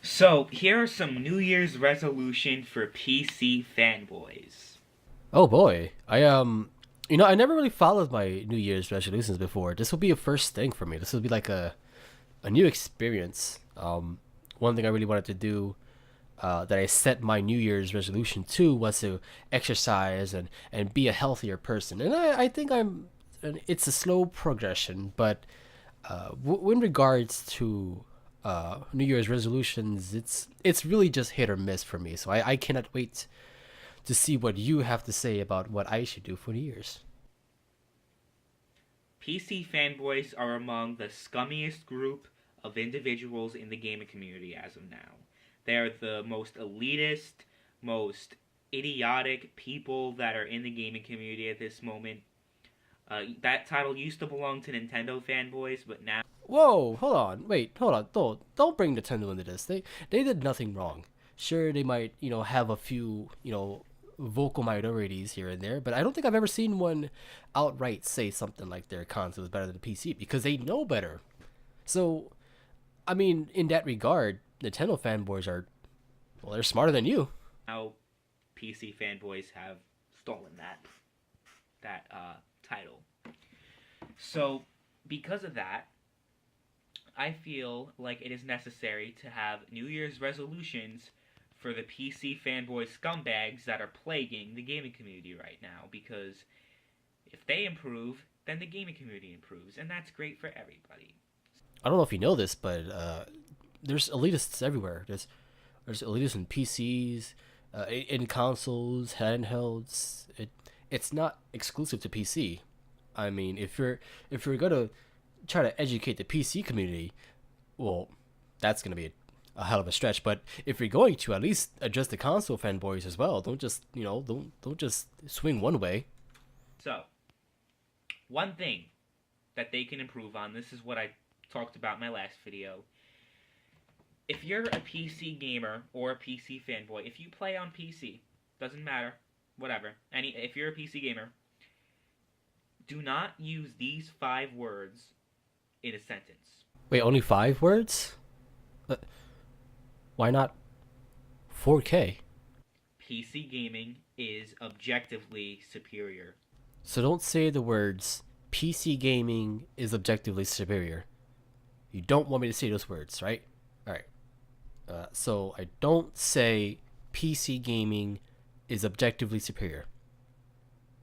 So, here are some New Year's resolution for PC fanboys. Oh boy, I never really followed my New Year's resolutions before. This will be a first thing for me. This will be like a new experience. One thing I really wanted to do that I set my New Year's resolution to was to exercise and be a healthier person. And I think it's a slow progression, but in regards to New Year's resolutions, it's really just hit or miss for me. So I cannot wait to see what you have to say about what I should do for New Year's. PC fanboys are among the scummiest group of individuals in the gaming community as of now. They are the most elitist, most idiotic people that are in the gaming community at this moment. That title used to belong to Nintendo fanboys, but now Whoa, hold on, wait, hold on, don't bring Nintendo into this. They did nothing wrong. Sure, they might have a few vocal minorities here and there, but I don't think I've ever seen one outright say something like their console is better than the PC because they know better. So, I mean, in that regard, Nintendo fanboys are well, they're smarter than you. PC fanboys have stolen that title. So, because of that, I feel like it is necessary to have New Year's resolutions for the PC fanboy scumbags that are plaguing the gaming community right now, because if they improve, then the gaming community improves, and that's great for everybody. I don't know if you know this, but there's elitists everywhere. There's elitists in PCs, in consoles, handhelds. It's not exclusive to PC. I mean, if you're gonna try to educate the PC community, well, that's gonna be a hell of a stretch. But if you're going to at least address the console fanboys as well, don't just don't just swing one way. So, one thing that they can improve on, this is what I talked about in my last video. If you're a PC gamer or a PC fanboy, if you play on PC, doesn't matter, whatever. If you're a PC gamer, do not use these 5 words in a sentence. Wait, only 5 words? Uh, why not 4K? PC gaming is objectively superior. So don't say the words PC gaming is objectively superior. You don't want me to say those words, right? All right. So I don't say PC gaming is objectively superior.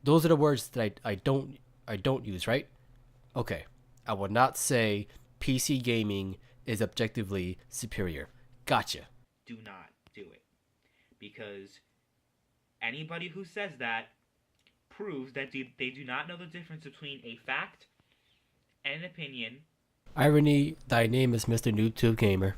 Those are the words that I don't use, right? Okay. I will not say PC gaming is objectively superior. Gotcha. Do not do it. Because anybody who says that proves that they do not know the difference between a fact and an opinion, Irony, thy name is MrNoobTubeGamer.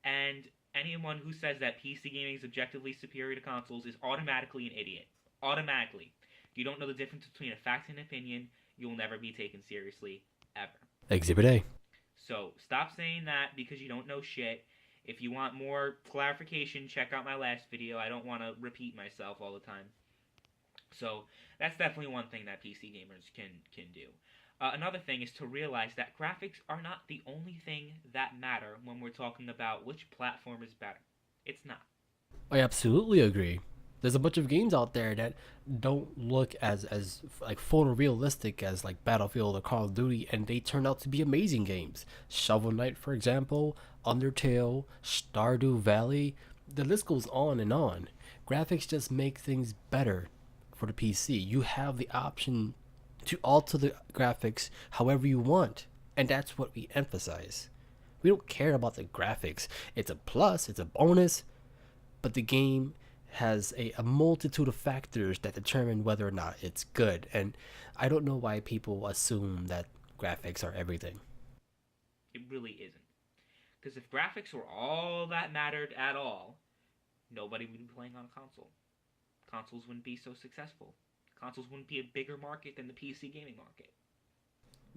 and anyone who says that PC gaming is objectively superior to consoles is automatically an idiot. Automatically. If you don't know the difference between a fact and an opinion, you'll never be taken seriously, ever. Exhibit A. So stop saying that because you don't know shit. If you want more clarification, check out my last video. I don't want to repeat myself all the time. So that's definitely one thing that PC gamers can do. Another thing is to realize that graphics are not the only thing that matter when we're talking about which platform is better. It's not. I absolutely agree. There's a bunch of games out there that don't look as like photorealistic as like Battlefield or Call of Duty, and they turn out to be amazing games. Shovel Knight, for example, Undertale, Stardew Valley. The list goes on and on. Graphics just make things better for the PC. You have the option to alter the graphics however you want, and that's what we emphasize. We don't care about the graphics. It's a plus, it's a bonus, but the game has a multitude of factors that determine whether or not it's good. And I don't know why people assume that graphics are everything. It really isn't. Because if graphics were all that mattered at all, nobody would be playing on a console. Consoles wouldn't be so successful. Consoles wouldn't be a bigger market than the PC gaming market.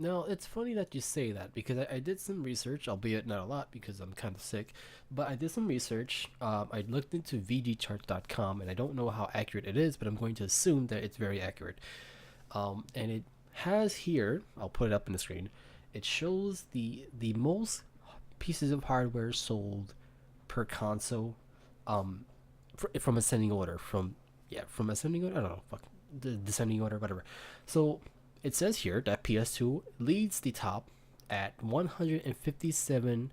Now, it's funny that you say that because I did some research, albeit not a lot because I'm kind of sick, but I did some research. I looked into VGCharts.com, and I don't know how accurate it is, but I'm going to assume that it's very accurate. And it has here, I'll put it up on the screen, it shows the most pieces of hardware sold per console, from ascending order. From ascending order. I don't know. Fuck, the descending order, whatever. So it says here that PS2 leads the top at 157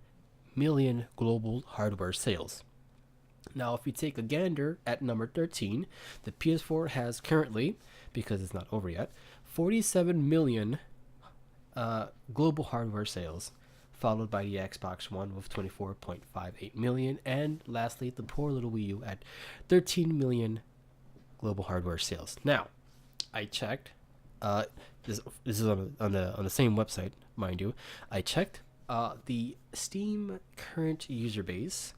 million global hardware sales. Now, if we take a gander at number 13, the PS4 has currently, because it's not over yet, 47 million global hardware sales, followed by the Xbox One with 24.58 million, and lastly, the poor little Wii U at 13 million global hardware sales. Now, I checked. Uh, this is on the same website, mind you. I checked the Steam current user base,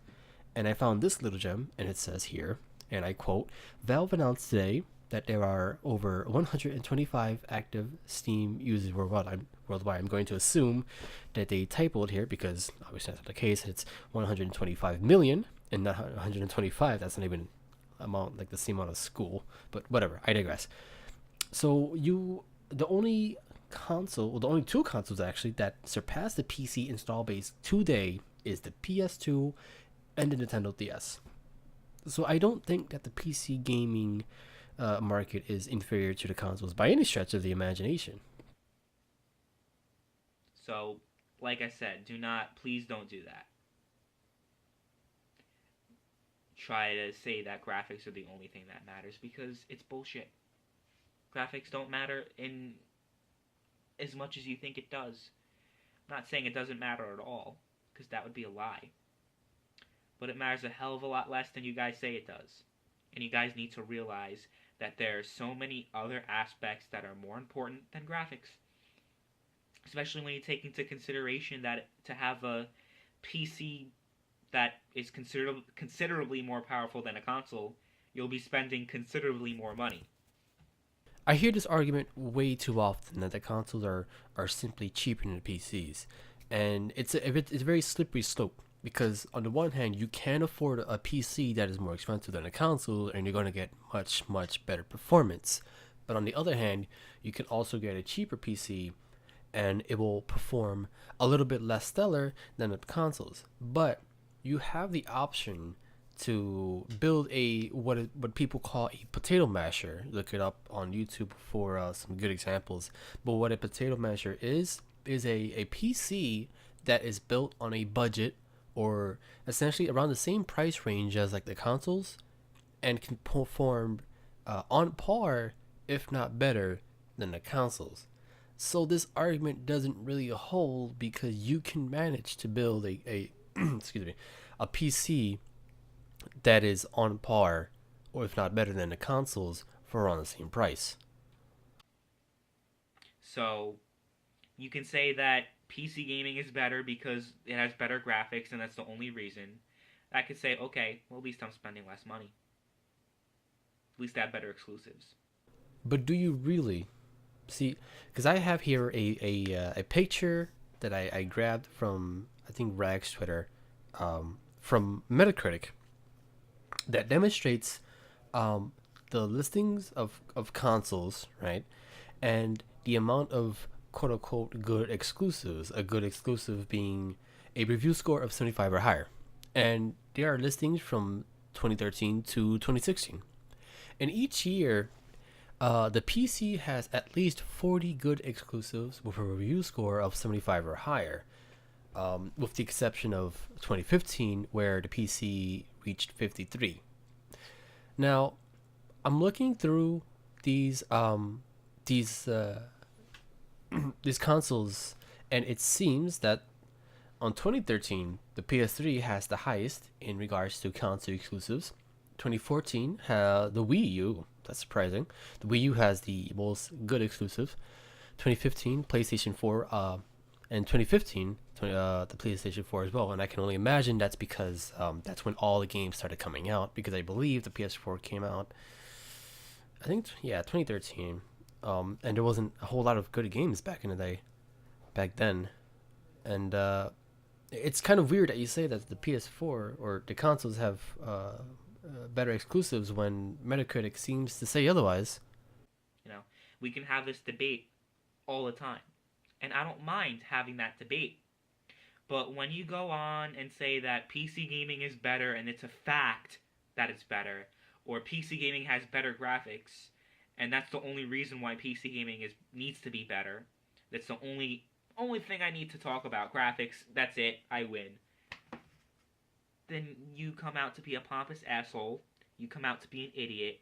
and I found this little gem, and it says here, and I quote: Valve announced today that there are over 125 active Steam users worldwide. I'm going to assume that they typoed here because obviously that's not the case. It's 125 million and not 125. That's not even amount like the same amount of school, but whatever. I digress. So the only the only two consoles actually that surpass the PC install base today is the PS2 and the Nintendo DS. So I don't think that the PC gaming market is inferior to the consoles by any stretch of the imagination. So, like I said, please don't do that. Try to say that graphics are the only thing that matters because it's bullshit. Graphics don't matter in as much as you think it does. I'm not saying it doesn't matter at all, because that would be a lie. But it matters a hell of a lot less than you guys say it does. And you guys need to realize that there are so many other aspects that are more important than graphics. Especially when you take into consideration that to have a PC that is considerably more powerful than a console, you'll be spending considerably more money. I hear this argument way too often that the consoles are simply cheaper than the PCs, and it's a very slippery slope because on the one hand you can afford a PC that is more expensive than a console and you're going to get much better performance, but on the other hand you can also get a cheaper PC and it will perform a little bit less stellar than the consoles, but you have the option to build what people call a potato masher. Look it up on YouTube for some good examples. But what a potato masher is a PC that is built on a budget or essentially around the same price range as like the consoles and can perform on par, if not better, than the consoles. So this argument doesn't really hold because you can manage to build a excuse me, a PC that is on par, or if not better than the consoles, for around the same price. So, you can say that PC gaming is better because it has better graphics and that's the only reason. I could say, okay, well, at least I'm spending less money. At least I have better exclusives. But do you really see? Because I have here a picture that I grabbed from I think Rag's Twitter, from Metacritic, that demonstrates um, the listings of consoles, right? And the amount of quote unquote good exclusives, a good exclusive being a review score of 75 or higher. And there are listings from 2013 to 2016. And each year, the PC has at least 40 good exclusives with a review score of 75 or higher, with the exception of 2015, where the PC reached 53. Now, I'm looking through these these consoles, and it seems that on 2013, the PS3 has the highest in regards to console exclusives. 2014, the Wii U. That's surprising. The Wii U has the most good exclusives. 2015, PlayStation 4, and 2015, the PlayStation 4 as well. And I can only imagine that's because that's when all the games started coming out. Because I believe the PS4 came out, I think, yeah, 2013. And there wasn't a whole lot of good games back in the day, back then. And it's kind of weird that you say that the PS4 or the consoles have better exclusives when Metacritic seems to say otherwise. You know, we can have this debate all the time. And I don't mind having that debate. But when you go on and say that PC gaming is better and it's a fact that it's better, or PC gaming has better graphics, and that's the only reason why PC gaming needs to be better. That's the only thing I need to talk about. Graphics, that's it, I win. Then you come out to be a pompous asshole, you come out to be an idiot,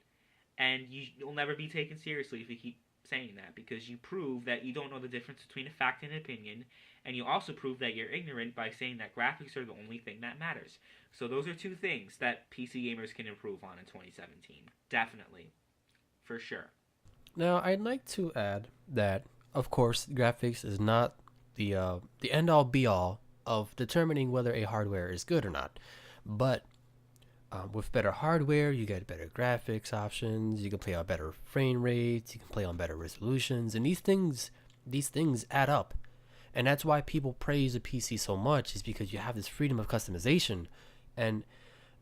and you'll never be taken seriously if you keep saying that, because you prove that you don't know the difference between a fact and an opinion, and you also prove that you're ignorant by saying that graphics are the only thing that matters. So those are two things that PC gamers can improve on in 2017. Definitely. For sure. Now, I'd like to add that, of course, graphics is not the end all be all of determining whether a hardware is good or not. But with better hardware, you get better graphics options. You can play on better frame rates. You can play on better resolutions, and these things add up. And that's why people praise the PC so much, is because you have this freedom of customization. And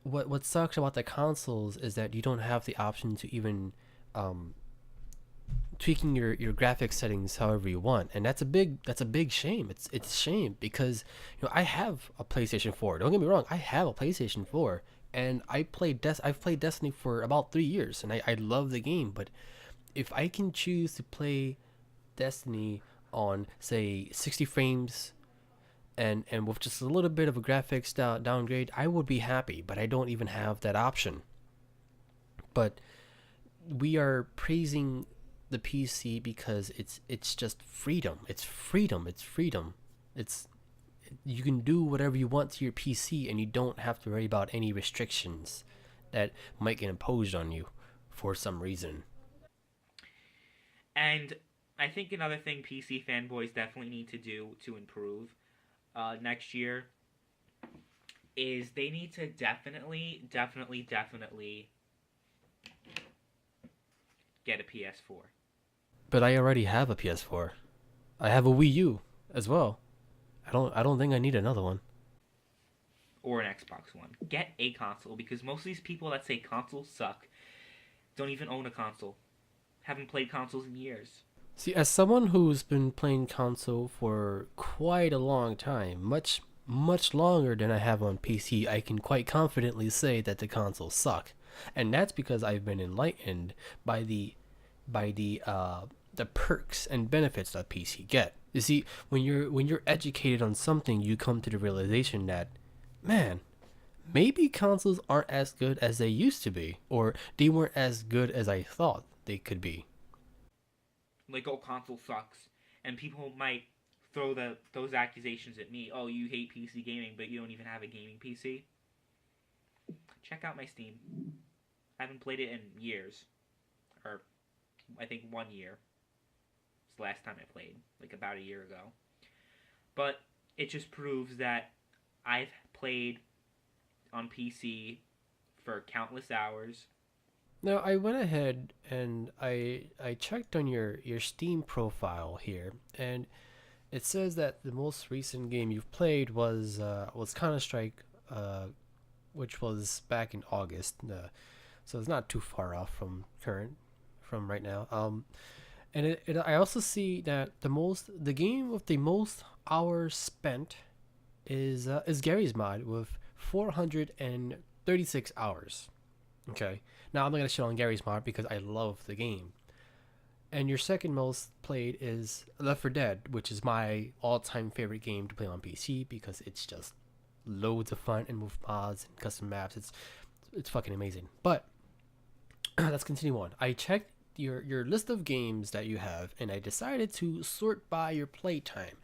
what sucks about the consoles is that you don't have the option to even tweaking your graphics settings however you want, and that's a big shame. It's a shame because I have a PlayStation 4. Don't get me wrong, I have a PlayStation 4, and I've played Destiny for about 3 years, and I love the game. But if I can choose to play Destiny on, say, 60 frames and with just a little bit of a graphics downgrade, I would be happy. But I don't even have that option. But we are praising the PC because it's just freedom. It's freedom. It's you can do whatever you want to your PC, and you don't have to worry about any restrictions that might get imposed on you for some reason. And I think another thing PC fanboys definitely need to do to improve next year is they need to definitely get a PS4. But I already have a PS4. I have a Wii U as well. I don't think I need another one. Or an Xbox One. Get a console, because most of these people that say consoles suck don't even own a console. Haven't played consoles in years. See, as someone who's been playing console for quite a long time, much longer than I have on PC, I can quite confidently say that the consoles suck. And that's because I've been enlightened by the perks and benefits that PC get. You see, when you're educated on something, you come to the realization that, man, maybe consoles aren't as good as they used to be, or they weren't as good as I thought they could be. Like, oh, console sucks, and people might throw those accusations at me. Oh, you hate PC gaming, but you don't even have a gaming PC. Check out my Steam. I haven't played it in years, or I think 1 year. It's the last time I played, like about a year ago. But it just proves that I've played on PC for countless hours. Now, I went ahead and I checked on your Steam profile here, and it says that the most recent game you've played was Counter-Strike, which was back in August. So it's not too far off from right now. And I also see that the game with the most hours spent is Gary's mod with 436 hours. Okay. Now I'm not gonna shit on Gary's mod because I love the game. And your second most played is Left 4 Dead, which is my all-time favorite game to play on PC because it's just loads of fun, and with mods and custom maps, it's fucking amazing. But let's continue on. I checked your list of games that you have, and I decided to sort by your playtime.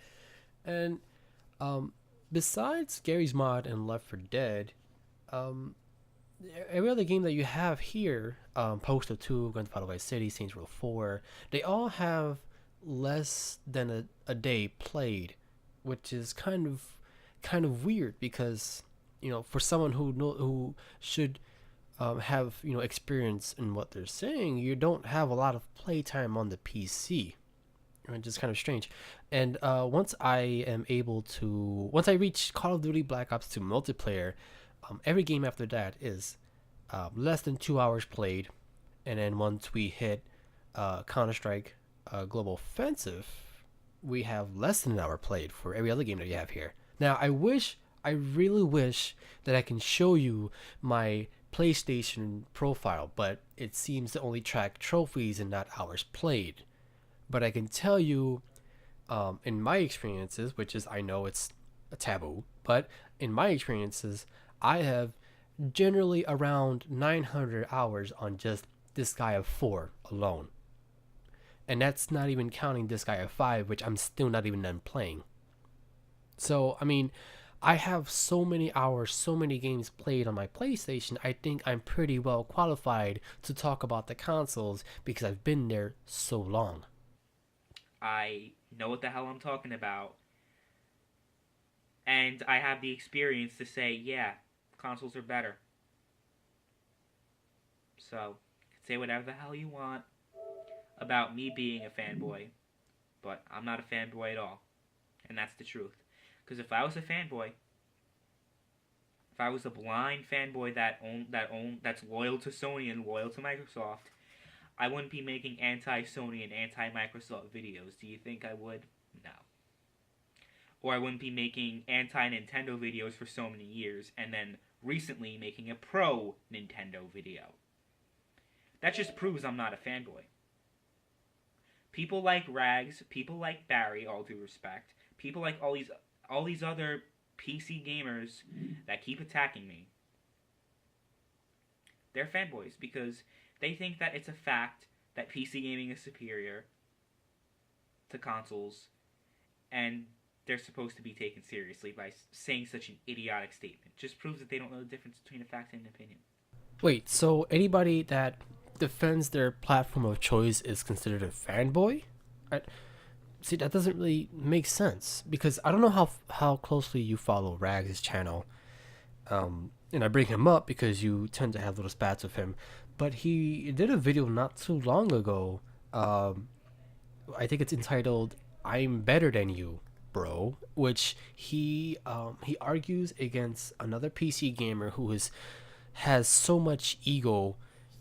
And besides Gary's mod and Left 4 Dead, every other game that you have here, Postal 2, Grand Theft Auto Vice City, Saints Row 4, they all have less than a day played, which is kind of weird because for someone who should have experience in what they're saying, you don't have a lot of playtime on the PC, which is kind of strange. And once I reach Call of Duty Black Ops 2 multiplayer, every game after that is less than 2 hours played, and then once we hit Counter-Strike Global Offensive, we have less than an hour played for every other game that you have here. Now, I really wish that I can show you my PlayStation profile, but it seems to only track trophies and not hours played. But I can tell you, in my experiences, which is, I know it's a taboo, but in my experiences, I have generally around 900 hours on just this guy of 4 alone. And that's not even counting this guy of 5, which I'm still not even done playing. So, I mean, I have so many hours, so many games played on my PlayStation. I think I'm pretty well qualified to talk about the consoles because I've been there so long. I know what the hell I'm talking about, and I have the experience to say, yeah, consoles are better. So, say whatever the hell you want about me being a fanboy, but I'm not a fanboy at all, and that's the truth. Because if I was a fanboy, if I was a blind fanboy that's loyal to Sony and loyal to Microsoft, I wouldn't be making anti-Sony and anti-Microsoft videos. Do you think I would? No. Or I wouldn't be making anti-Nintendo videos for so many years and then recently making a pro-Nintendo video. That just proves I'm not a fanboy. People like Rags, people like Barry, all due respect, people like all these other PC gamers that keep attacking me, they're fanboys because they think that it's a fact that PC gaming is superior to consoles, and they're supposed to be taken seriously by saying such an idiotic statement. Just proves that they don't know the difference between a fact and an opinion. Wait, so anybody that defends their platform of choice is considered a fanboy? I, see, that doesn't really make sense because I don't know how closely you follow Rags' channel. And I bring him up because you tend to have little spats with him. But he did a video not too long ago. I think it's entitled "I'm Better Than You, Bro," which he argues against another PC gamer who has so much ego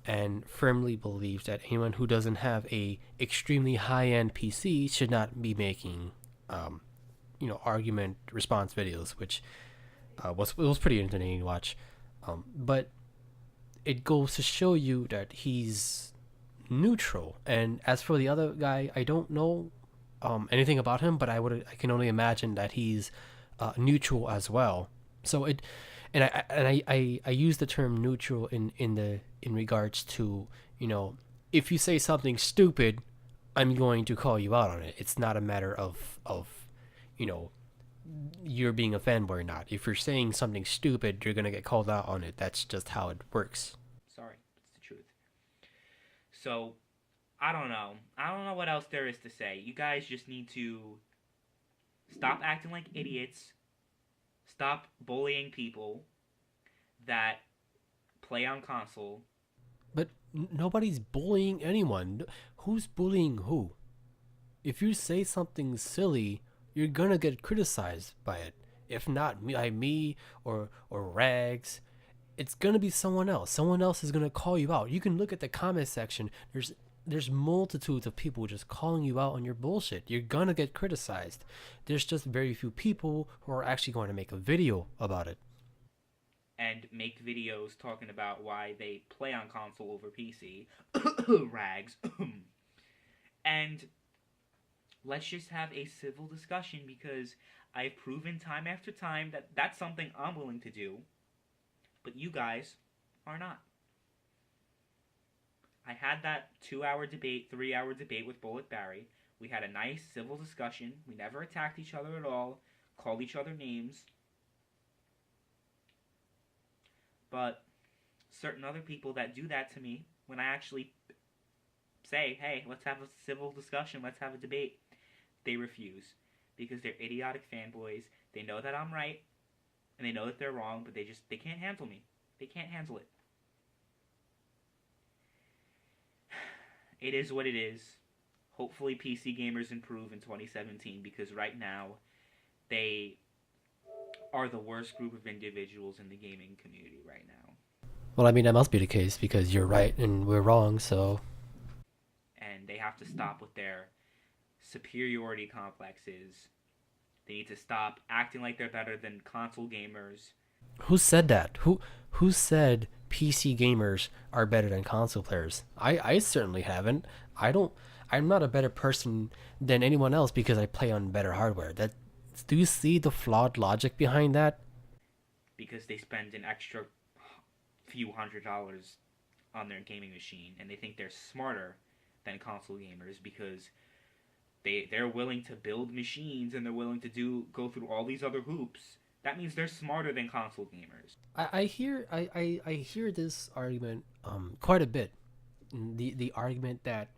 and firmly believes that anyone who doesn't have a extremely high-end PC should not be making argument response videos, which was pretty entertaining to watch. But it goes to show you that he's neutral. And as for the other guy, I don't know anything about him, but I can only imagine that he's neutral as well. So it, and I use the term neutral in regards to, if you say something stupid, I'm going to call you out on it. It's not a matter of you know you're being a fanboy or not. If you're saying something stupid, you're gonna get called out on it. That's just how it works. Sorry, it's the truth. So, I don't know. I don't know what else there is to say. You guys just need to stop acting like idiots. Stop bullying people that play on console. But nobody's bullying anyone. Who's bullying who? If you say something silly, you're gonna get criticized by it. If not me or Rags, it's gonna be someone else. Someone else is gonna call you out. You can look at the comment section. There's multitudes of people just calling you out on your bullshit. You're gonna get criticized. There's just very few people who are actually going to make a video about it. And make videos talking about why they play on console over PC. Rags. And let's just have a civil discussion because I've proven time after time that that's something I'm willing to do, but you guys are not. I had that 2-hour debate, 3-hour debate with Bullet Barry. We had a nice civil discussion. We never attacked each other at all, called each other names. But certain other people that do that to me, when I actually say, hey, let's have a civil discussion, let's have a debate, they refuse. Because they're idiotic fanboys. They know that I'm right, and they know that they're wrong, but they can't handle me. They can't handle it. It is what it is. Hopefully PC gamers improve in 2017, because right now, they are the worst group of individuals in the gaming community right now. Well, I mean, that must be the case because you're right and we're wrong, so. And they have to stop with their superiority complexes. They need to stop acting like they're better than console gamers. Who said that? Who said PC gamers are better than console players? I certainly haven't. I don't. I'm not a better person than anyone else because I play on better hardware. That do you see the flawed logic behind that? Because they spend an extra few $100s on their gaming machine and they think they're smarter than console gamers because they're willing to build machines and they're willing to go through all these other hoops. That means they're smarter than console gamers. I hear this argument quite a bit. The argument that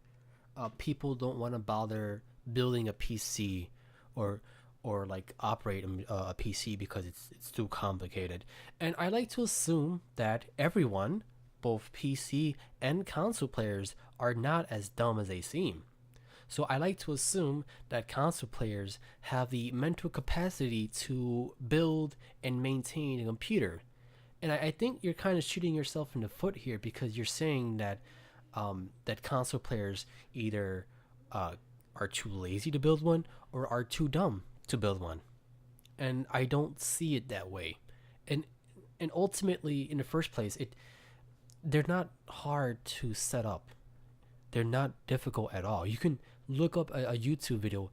people don't want to bother building a PC or like operate a PC because it's too complicated. And I like to assume that everyone, both PC and console players, are not as dumb as they seem. So I like to assume that console players have the mental capacity to build and maintain a computer. And I think you're kind of shooting yourself in the foot here because you're saying that that console players either are too lazy to build one or are too dumb to build one. And I don't see it that way. And ultimately, in the first place, they're not hard to set up. They're not difficult at all. You can look up a YouTube video.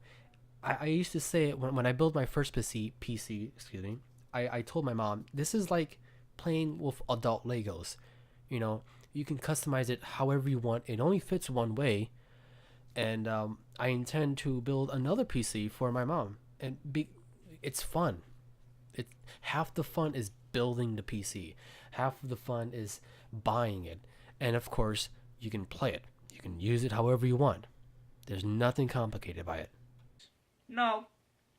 I used to say it when I built my first PC, excuse me. I told my mom, this is like playing with adult Legos. You know, you can customize it however you want. It only fits one way. And I intend to build another PC for my mom. And it's fun. Half the fun is building the PC. Half of the fun is buying it. And of course, you can play it. You can use it however you want. There's nothing complicated by it. No,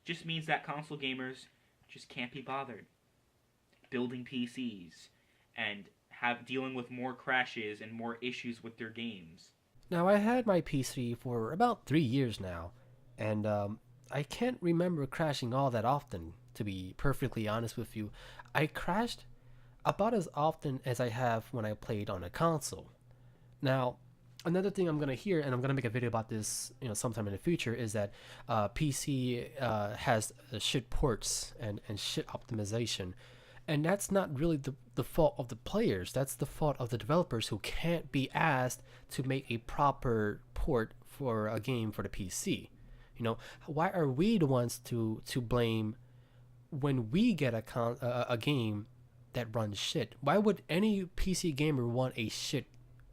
just means that console gamers just can't be bothered building PCs and dealing with more crashes and more issues with their games. Now, I had my PC for about 3 years now, and I can't remember crashing all that often, to be perfectly honest with you. I crashed about as often as I have when I played on a console. Now, another thing I'm going to hear, and I'm going to make a video about this, sometime in the future, is that PC has shit ports and shit optimization. And that's not really the fault of the players. That's the fault of the developers who can't be asked to make a proper port for a game for the PC. Why are we the ones to blame when we get a game that runs shit? Why would any PC gamer want a shit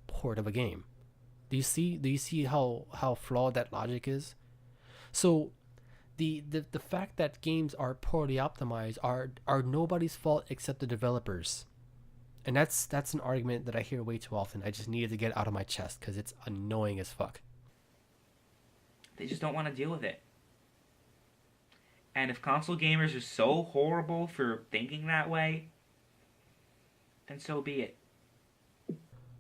port of a game? Do you see how flawed that logic is? So the fact that games are poorly optimized are nobody's fault except the developers. And that's an argument that I hear way too often. I just needed to get out of my chest because it's annoying as fuck. They just don't want to deal with it. And if console gamers are so horrible for thinking that way, then so be it.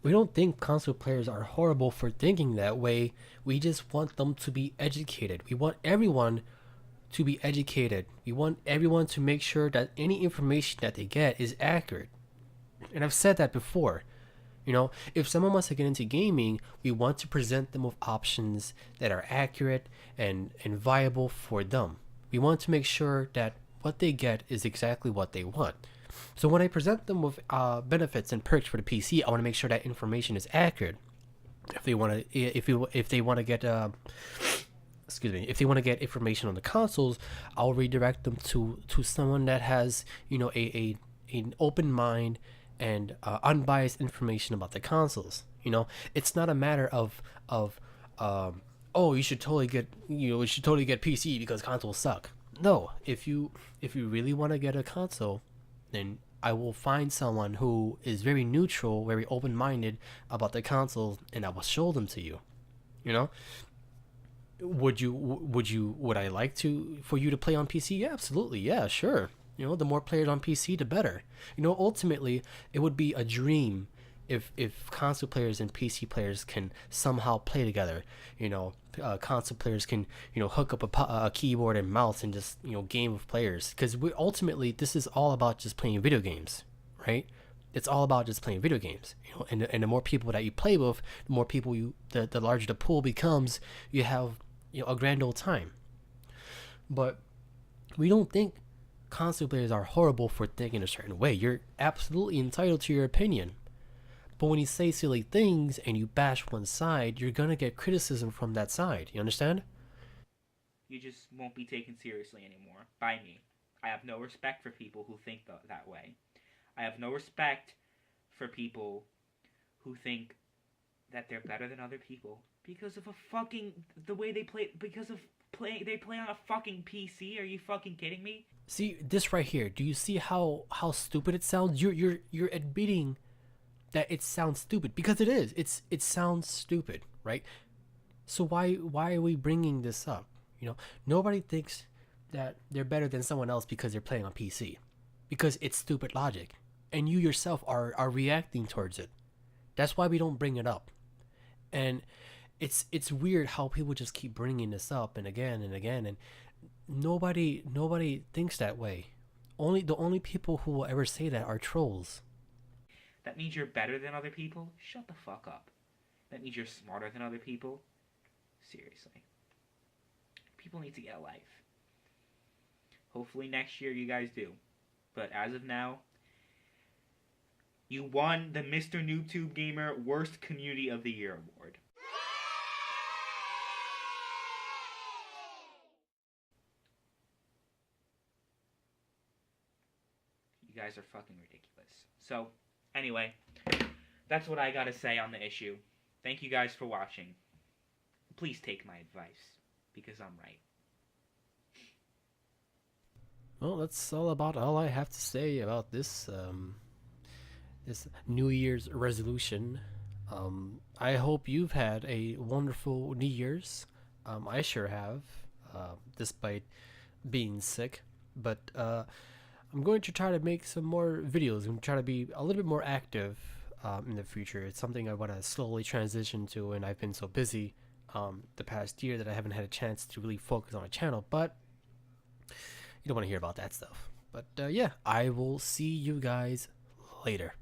We don't think console players are horrible for thinking that way. We just want them to be educated. We want everyone to be educated. We want everyone to make sure that any information that they get is accurate. And I've said that before. If someone wants to get into gaming, we want to present them with options that are accurate and viable for them. We want to make sure that what they get is exactly what they want. So when I present them with benefits and perks for the PC, I want to make sure that information is accurate. If they want to get if they want to get information on the consoles, I'll redirect them to someone that has an open mind and unbiased information about the consoles. It's not a matter of you should totally get PC because consoles suck. No, if you really want to get a console, then I will find someone who is very neutral, very open-minded about the console, and I will show them to you. Would I like for you to play on PC? Yeah, absolutely. Yeah, sure. The more players on PC, the better. Ultimately, it would be a dream if console players and PC players can somehow play together. Console players can hook up a keyboard and mouse and just game with players, because ultimately this is all about just playing video games, right? It's all about just playing video games. And the more people that you play with, the more people the larger the pool becomes. You have a grand old time. But We don't think console players are horrible for thinking a certain way. You're absolutely entitled to your opinion. But when you say silly things and you bash one side, you're gonna get criticism from that side. You understand? You just won't be taken seriously anymore by me. I have no respect for people who think that way. I have no respect for people who think that they're better than other people because of a fucking the way they play because of they play on a fucking PC. Are you fucking kidding me? See this right here. Do you see how stupid it sounds? You're admitting that it sounds stupid because it is. It sounds stupid, right? So why are we bringing this up? You know, nobody thinks that they're better than someone else because they're playing on PC, because it's stupid logic, and you yourself are reacting towards it. That's why we don't bring it up. And it's weird how people just keep bringing this up and again, and nobody thinks that way. Only the only people who will ever say that are trolls. That means you're better than other people? Shut the fuck up. That means you're smarter than other people? Seriously. People need to get a life. Hopefully next year you guys do. But as of now, you won the MrNoobTubeGamer Worst Community of the Year award. You guys are fucking ridiculous. So, anyway, that's what I gotta say on the issue. Thank you guys for watching. Please take my advice, because I'm right. Well, that's all I have to say about this this New Year's resolution. I hope you've had a wonderful New Year's. I sure have, despite being sick. But I'm going to try to make some more videos and try to be a little bit more active in the future. It's something I want to slowly transition to, and I've been so busy the past year that I haven't had a chance to really focus on a channel. But you don't want to hear about that stuff. But yeah, I will see you guys later.